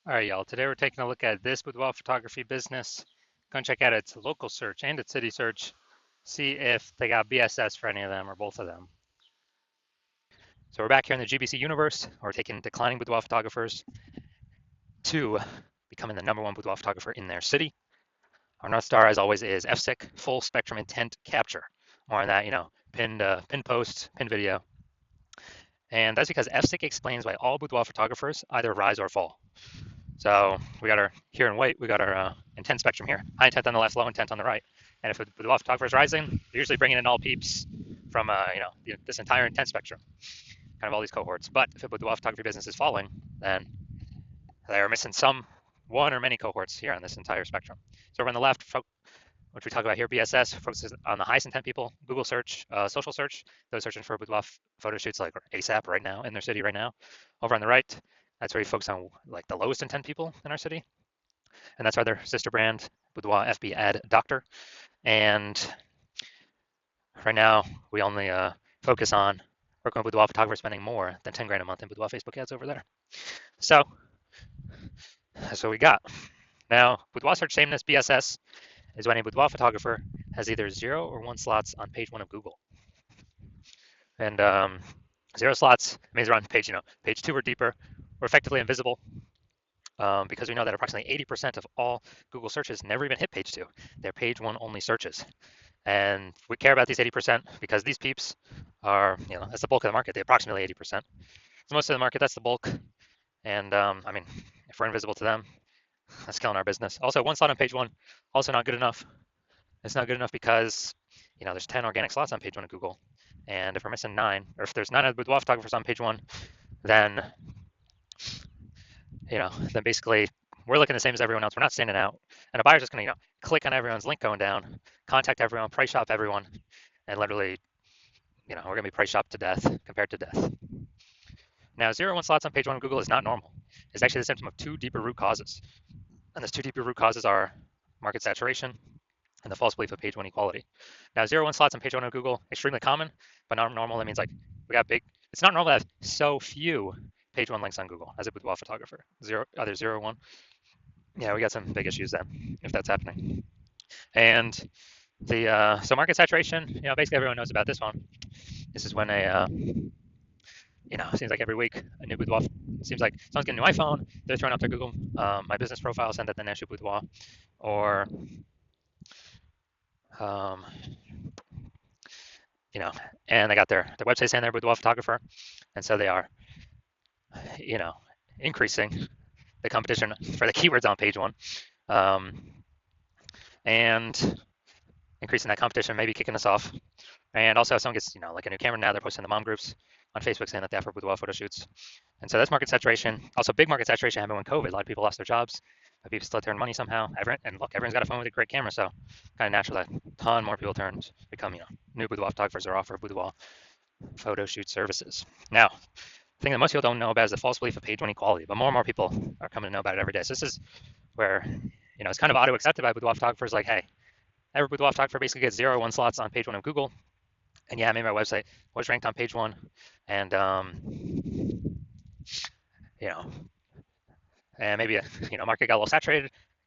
All right, y'all. Today we're taking a look at this boudoir photography business. Going to check out its local search and its city search, see if they got BSS for any of them or both of them. So we're back here in the GBC universe. We're taking declining boudoir photographers to becoming the #1 boudoir photographer in their city. Our North Star, as always, is FSIC, full spectrum intent capture. More on that, pinned post, pinned video. And that's because FSIC explains why all boudoir photographers either rise or fall. So we got our, here in white, we got our intent spectrum here. High intent on the left, low intent on the right. And if the boudoir photographer is rising, they're usually bringing in all peeps from, this entire intent spectrum, kind of all these cohorts. But if a boudoir photography business is falling, then they're missing one or many cohorts here on this entire spectrum. So over on the left, which we talk about here, BSS focuses on the highest intent people. Google search, social search, those searching for boudoir photo shoots like ASAP right now in their city right now. Over on the right, that's where we focus on like the lowest intent people in our city. And that's why their sister brand, Boudoir FB Ad Doctor. And right now, we only focus on working with boudoir photographers spending more than 10 grand a month in boudoir Facebook ads over there. So that's what we got. Now, boudoir search sameness, BSS, is when a boudoir photographer has either 0 or 1 slots on page 1 of Google. And 0 slots means we're on page 2 or deeper. We're effectively invisible because we know that approximately 80% of all Google searches never even hit page 2. They're page 1 only searches. And we care about these 80% because these peeps are, that's the bulk of the market, the approximately 80%. So most of the market, that's the bulk. And if we're invisible to them, that's killing our business. Also, 1 slot on page 1, also not good enough. It's not good enough because, there's 10 organic slots on page 1 of Google. And if we're missing 9, or if there's 9 of the boudoir photographers on page 1, then, then basically we're looking the same as everyone else. We're not standing out. And a buyer's just going to, click on everyone's link going down, contact everyone, price shop everyone, and literally, we're going to be price shopped to death, compared to death. Now, 0 1 slots on page 1 of Google is not normal. It's actually the symptom of 2 deeper root causes. And those 2 deeper root causes are market saturation and the false belief of page 1 equality. Now, 0 1 slots on page 1 of Google, extremely common, but not normal. That means like we got big. It's not normal to have so few page 1 links on Google as a boudoir photographer. Either 0 1. Yeah, we got some big issues then if that's happening. And so market saturation, basically everyone knows about this one. This is when it seems like every week a new boudoir. It seems like someone's getting a new iPhone, they're throwing up their Google My Business profile, send it the National Boudoir, or and they got their website saying they're a boudoir photographer, and so they are, increasing the competition for the keywords on page 1, and increasing that competition, maybe kicking us off. And also, if someone gets, like a new camera now, they're posting the mom groups on Facebook saying that they offer boudoir photo shoots. And so that's market saturation. Also, big market saturation happened when COVID. A lot of people lost their jobs, but people still turned money somehow. And look, everyone's got a phone with a great camera, so kind of natural that a ton more people become, new boudoir photographers or offer boudoir photo shoot services. Now, the thing that most people don't know about is the false belief of page 1 equality, but more and more people are coming to know about it every day. So this is where, it's kind of auto-accepted by boudoir photographers, like, hey, every boudoir photographer basically gets 0 1 slots on page 1 of Google. And yeah, maybe my website was ranked on page 1, and and maybe market got a little saturated, we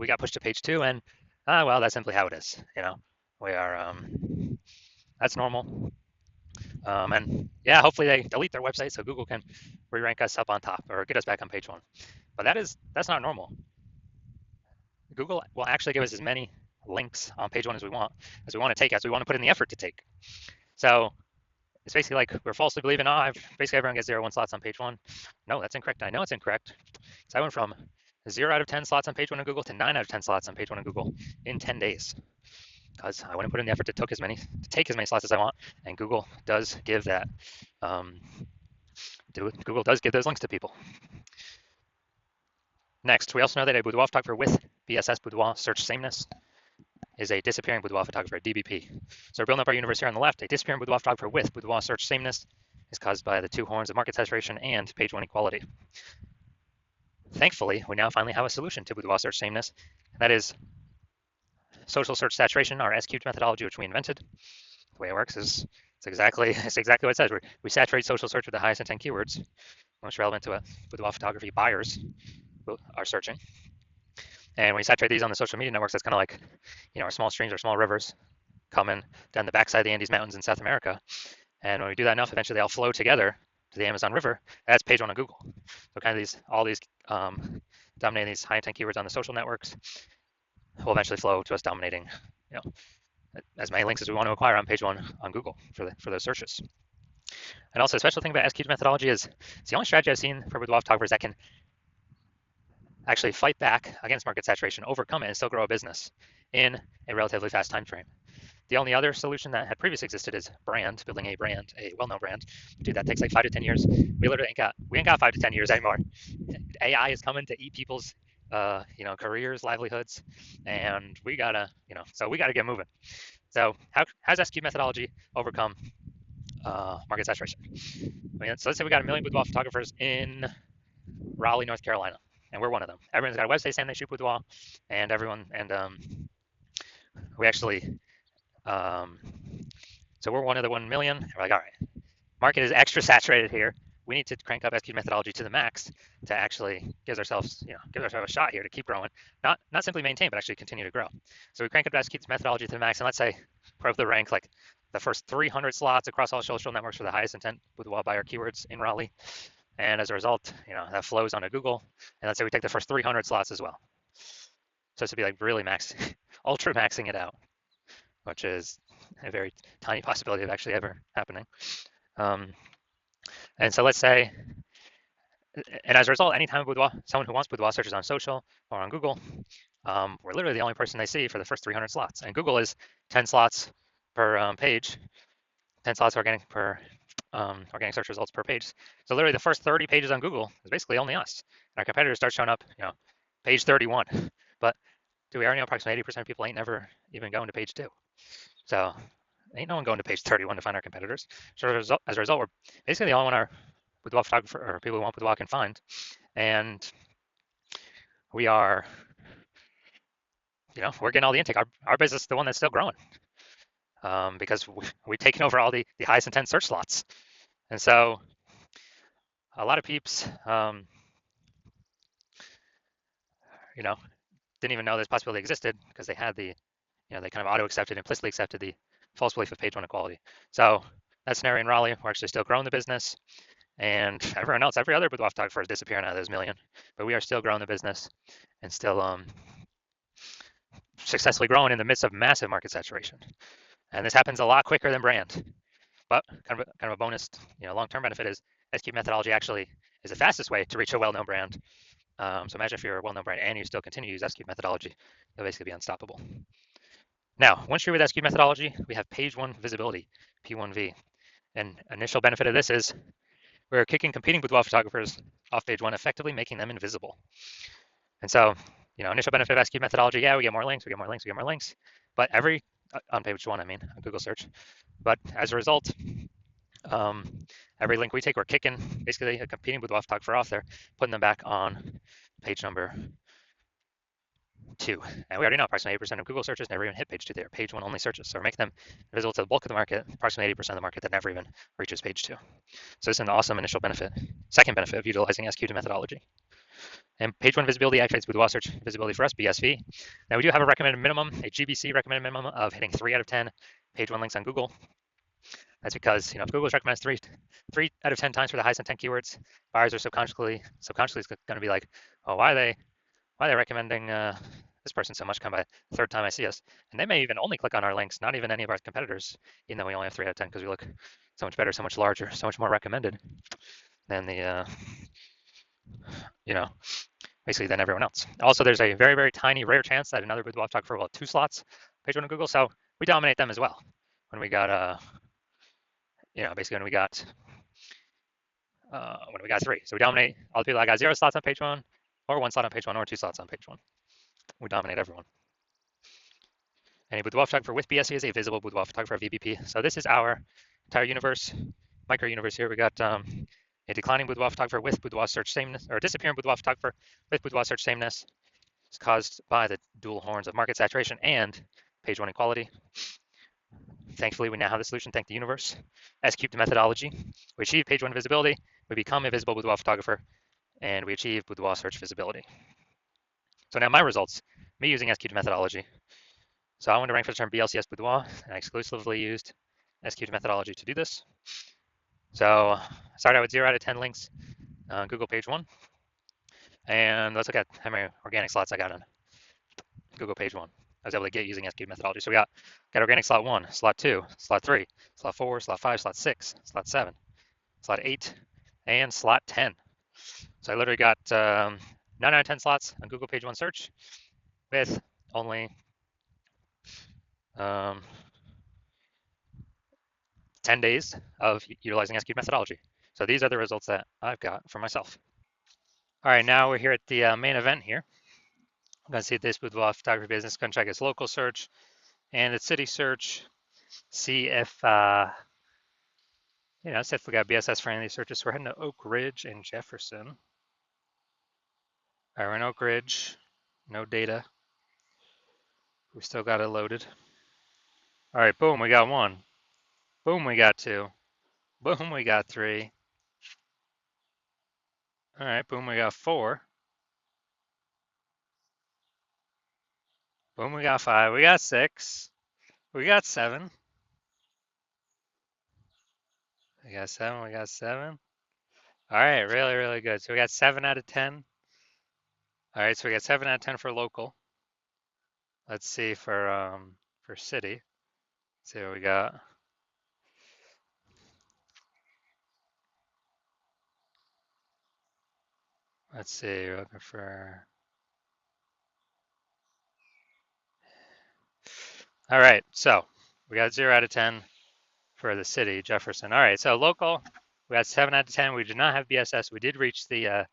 got pushed to page 2, and well, that's simply how it is. We are that's normal. And yeah, hopefully they delete their website so Google can re-rank us up on top or get us back on page 1. But that's not normal. Google will actually give us as many links on page 1 as we want to take, as we want to put in the effort to take. So it's basically like we're falsely believing, basically everyone gets 0 1 slots on page 1. No, that's incorrect. I know it's incorrect. So I went from 0 out of 10 slots on page 1 of Google to 9 out of 10 slots on page 1 of Google in 10 days. Because I wouldn't put in the effort to take as many slots as I want, and Google does give that. Google does give those links to people. Next, we also know that a boudoir photographer with BSS boudoir search sameness is a disappearing boudoir photographer, DBP. So we're building up our universe here on the left. A disappearing boudoir photographer with boudoir search sameness is caused by the 2 horns of market saturation and page 1 equality. Thankfully, we now finally have a solution to boudoir search sameness, and that is social search saturation, our S-cubed methodology, which we invented. The way it works is it's exactly what it says. We saturate social search with the highest intent keywords most relevant to boudoir photography buyers, are searching. And when you saturate these on the social media networks, that's kind of like, our small streams or small rivers coming down the backside of the Andes Mountains in South America. And when we do that enough, eventually they all flow together to the Amazon River. That's page one on Google. So kind of all these dominating these high intent keywords on the social networks will eventually flow to us dominating, as many links as we want to acquire on page one on Google for those searches. And also, a special thing about SQL methodology is it's the only strategy I've seen for boudoir photographers that can actually fight back against market saturation, overcome it, and still grow a business in a relatively fast time frame. The only other solution that had previously existed is building a brand, a well-known brand. Dude, that takes like 5 to 10 years. We literally ain't got 5 to 10 years anymore. AI is coming to eat people's, careers, livelihoods, and we gotta get moving. So how has SQ methodology overcome market saturation? So let's say we got 1 million boudoir photographers in Raleigh, North Carolina, and we're one of them. Everyone's got a website saying they shoot boudoir, and we actually, so we're one of the 1 million. We're like, all right, market is extra saturated here. We need to crank up SQ methodology to the max to actually give ourselves a shot here to keep growing, not simply maintain, but actually continue to grow. So we crank up SQ methodology to the max, and let's say prove the rank like the first 300 slots across all social networks for the highest intent boudoir buyer keywords in Raleigh. And as a result, that flows onto Google. And let's say we take the first 300 slots as well. So this would be like really ultra maxing it out, which is a very tiny possibility of actually ever happening. And so let's say, and as a result, anytime someone who wants boudoir searches on social or on Google, we're literally the only person they see for the first 300 slots. And Google is 10 slots per page, 10 slots organic search results per page. So literally the first 30 pages on Google is basically only us. And our competitors start showing up, page 31. But we already know approximately 80% of people ain't never even going to page 2. So ain't no one going to page 31 to find our competitors. So as a result, we're basically the only one our boudoir photographer or people who want boudoir can find. And we are, we're getting all the intake. Our business is the one that's still growing because we've taken over all the highest intent search slots. And so a lot of peeps, didn't even know this possibility existed because they had they kind of auto-accepted, implicitly accepted the false belief of page one equality. So that scenario in Raleigh, we're actually still growing the business, and everyone else, every other boudoir photographer is disappearing out of those million, but we are still growing the business and still successfully growing in the midst of massive market saturation. And this happens a lot quicker than brand. But kind of a bonus, long-term benefit is SQ methodology actually is the fastest way to reach a well-known brand. So imagine if you're a well-known brand and you still continue to use SQ methodology, you'll basically be unstoppable. Now, once you're with SQ methodology, we have page one visibility, P1V. And initial benefit of this is we're kicking competing boudoir photographers off page one, effectively making them invisible. And so, initial benefit of SQ methodology, we get more links, but on page one, on Google search. But as a result, every link we take, we're kicking basically a competing boudoir photographer off there, putting them back on page number 2. And we already know approximately 80% of Google searches never even hit page 2. They're page 1 only searches. So we're making them visible to the bulk of the market, approximately 80% of the market that never even reaches page 2. So this is an awesome initial benefit, second benefit of utilizing SQ methodology. And page 1 visibility activates boudoir search visibility for us, BSV. Now we do have a recommended minimum, a GBC recommended minimum of hitting 3 out of 10 page 1 links on Google. That's because if Google recommends 3 out of 10 times for the highest intent keywords, buyers are subconsciously going to be like, oh, why are they recommending this person so much? Come by the third time I see us, and they may even only click on our links, not even any of our competitors, even though we only have 3 out of 10 because we look so much better, so much larger, so much more recommended than the basically than everyone else. Also, there's a very, very tiny, rare chance that another boudoir photographer will have 2 slots page 1 on Google, so we dominate them as well. When we got basically when we got 3, so we dominate all the people that got 0 slots on page 1, or 1 slot on page 1, or 2 slots on page 1. We dominate everyone. And a boudoir photographer with BSV is a visible boudoir photographer, VBP. So this is our entire universe, micro universe here. We got a declining boudoir photographer with boudoir search sameness, or a disappearing boudoir photographer with boudoir search sameness. It's caused by the dual horns of market saturation and page 1 equality. Thankfully, we now have the solution. Thank the universe. SQ methodology. We achieve page 1 visibility. We become a visible boudoir photographer. and we achieved Boudoir search visibility. So now my results, me using SQ methodology. So I wanted to rank for the term BLCS Boudoir, and I exclusively used SQ methodology to do this. So I started out with 0 out of 10 links on Google page 1. And let's look at how many organic slots I got on Google page 1. I was able to get using SQ methodology. So we got organic slot 1, slot 2, slot 3, slot 4, slot 5, slot 6, slot 7, slot 8, and slot 10. So I literally got 9 out of 10 slots on Google page 1 search with only 10 days of utilizing SQ methodology. So these are the results that I've got for myself. All right, now we're here at the main event here. I'm going to see this Boudoir photography business. Going to check its local search and its city search. See if see if we got BSS friendly searches. So we're heading to Oak Ridge and Jefferson. All right, we're in Oak Ridge. No data. We still got it loaded. All right, boom, we got 1. Boom, we got 2. Boom, we got 3. All right, boom, we got 4. Boom, we got 5. We got 6. We got 7. We got 7. We got 7. All right, really, really good. So we got 7 out of 10. All right, so we got 7 out of 10 for local. Let's see for city. Let's see what we got. Let's see, we're looking for. All right, so we got 0 out of 10 for the city, Jefferson. All right, so local, we got 7 out of 10. We did not have BSS. We did reach the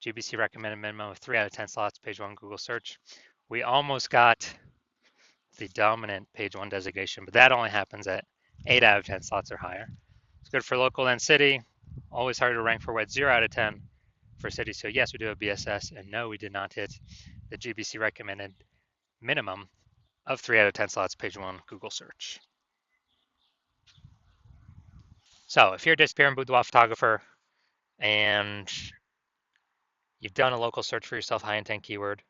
GBC recommended minimum of 3 out of 10 slots, page 1 Google search. We almost got the dominant page 1 designation, but that only happens at 8 out of 10 slots or higher. It's good for local and city. Always hard to rank for what 0 out of 10 for city. So yes, we do have BSS, and no, we did not hit the GBC recommended minimum of 3 out of 10 slots, page 1 Google search. So if you're a disappearing boudoir photographer and you've done a local search for yourself, high intent keyword,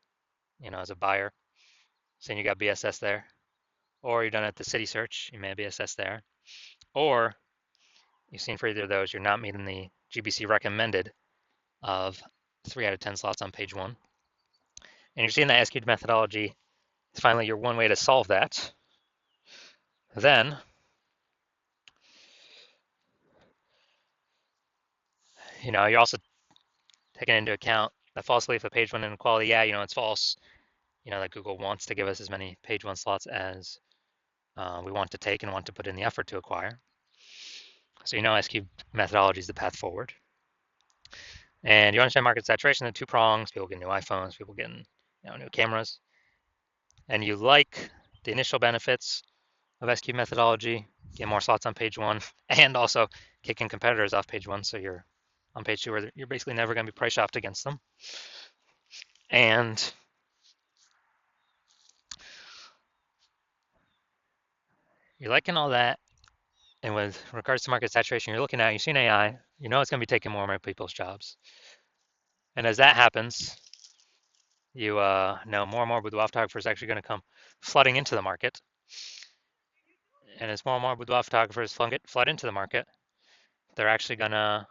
as a buyer, saying you got BSS there, or you've done it at the city search, you may have BSS there, or you've seen for either of those, you're not meeting the GBC recommended of 3 out of 10 slots on page 1. And you're seeing that SQ methodology is finally your one way to solve that. Then you're also taking into account the false belief of page 1 inequality. Yeah, it's false. That Google wants to give us as many page 1 slots as we want to take and want to put in the effort to acquire. So SQ methodology is the path forward. And you understand market saturation, the 2 prongs, people getting new iPhones, people getting new cameras. And you like the initial benefits of SQ methodology, get more slots on page 1, and also kicking competitors off page 1, so you're on page 2 where you're basically never going to be price shopped against them. And you're liking all that. And with regards to market saturation, you're looking at, you've seen AI, it's going to be taking more and more people's jobs. And as that happens, you know more and more boudoir photographers are actually going to come flooding into the market. And as more and more boudoir photographers flood into the market, they're actually going to,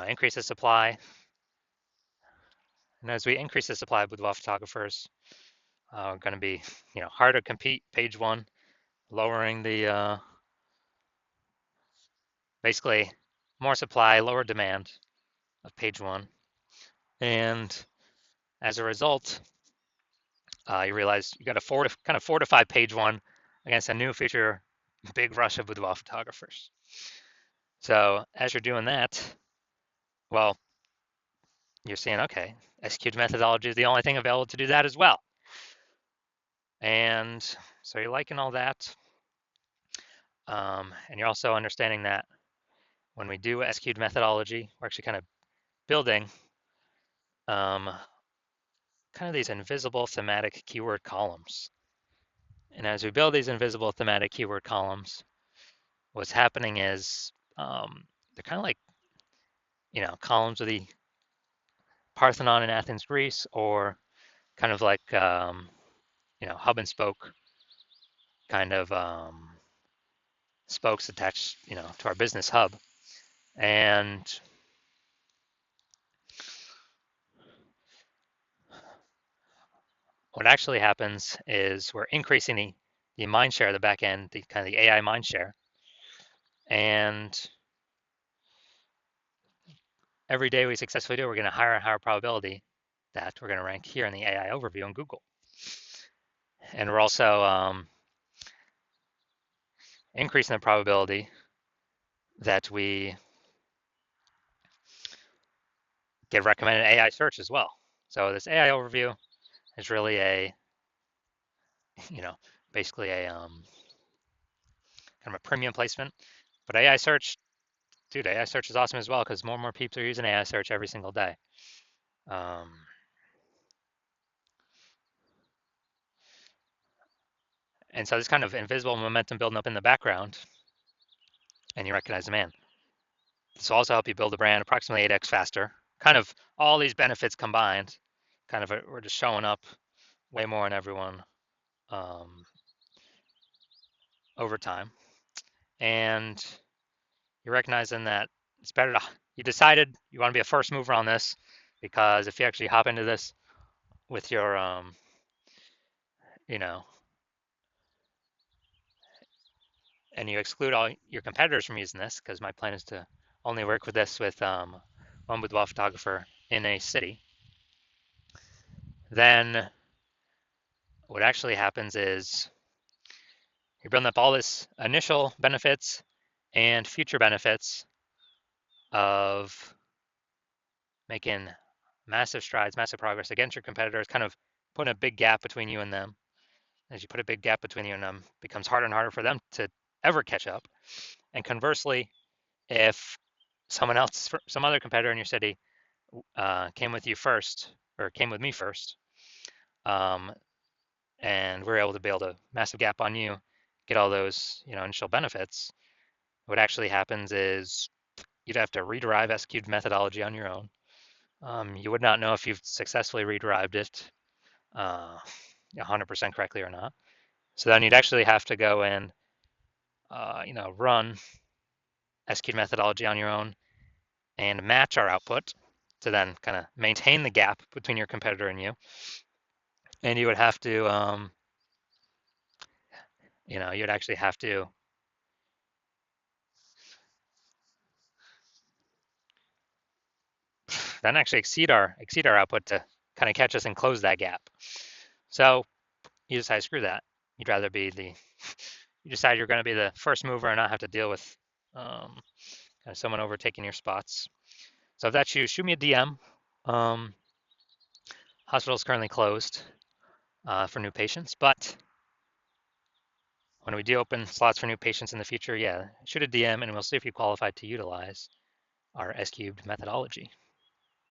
increase the supply. And as we increase the supply of boudoir photographers, going to be, harder to compete, page 1, lowering the, basically more supply, lower demand of page 1. And as a result, you realize you got to kind of fortify page 1 against a new future big rush of boudoir photographers. So as you're doing that, well, you're seeing, okay, SQ methodology is the only thing available to do that as well. And so you're liking all that. And you're also understanding that when we do SQ methodology, we're actually kind of building kind of these invisible thematic keyword columns. And as we build these invisible thematic keyword columns, what's happening is they're kind of like, columns of the Parthenon in Athens, Greece, or kind of like hub and spoke kind of spokes attached to our business hub. And what actually happens is we're increasing the mind share of the back end, the kind of the AI mind share. And every day we successfully do, we're going to higher and higher probability that we're going to rank here in the AI overview on Google. And we're also increasing the probability that we get recommended AI search as well. So this AI overview is really you know, basically a kind of a premium placement. But AI search, dude, AI search is awesome as well because more and more people are using AI search every single day. Um, and so this kind of invisible momentum building up in the background, and you recognize, man, this will also help you build a brand approximately 8x faster. Kind of all these benefits combined, kind of we're just showing up way more on everyone um, over time. And you're recognizing that it's better to, you decided you want to be a first mover on this because if you actually hop into this with your, you know, and you exclude all your competitors from using this, because my plan is to only work with this with one boudoir photographer in a city, then what actually happens is you're building up all this initial benefits and future benefits of making massive strides, massive progress against your competitors, kind of putting a big gap between you and them. As you put a big gap between you and them, it becomes harder and harder for them to ever catch up. And conversely, if someone else, some other competitor in your city came with you first, or came with me first, um, and we're able to build a massive gap on you, get all those initial benefits, what actually happens is you'd have to rederive SQ'd methodology on your own. You would not know if you've successfully rederived it 100% correctly or not. So then you'd actually have to go and run SQ'd methodology on your own and match our output to then kind of maintain the gap between your competitor and you. And you would have to, you'd actually have to then actually exceed our output to kind of catch us and close that gap. So you decide, screw that. You'd rather be you decide you're going to be the first mover and not have to deal with kind of someone overtaking your spots. So if that's you, shoot me a DM. Hospital is currently closed for new patients, but when we do open slots for new patients in the future, yeah, shoot a DM and we'll see if you qualify to utilize our S-cubed methodology.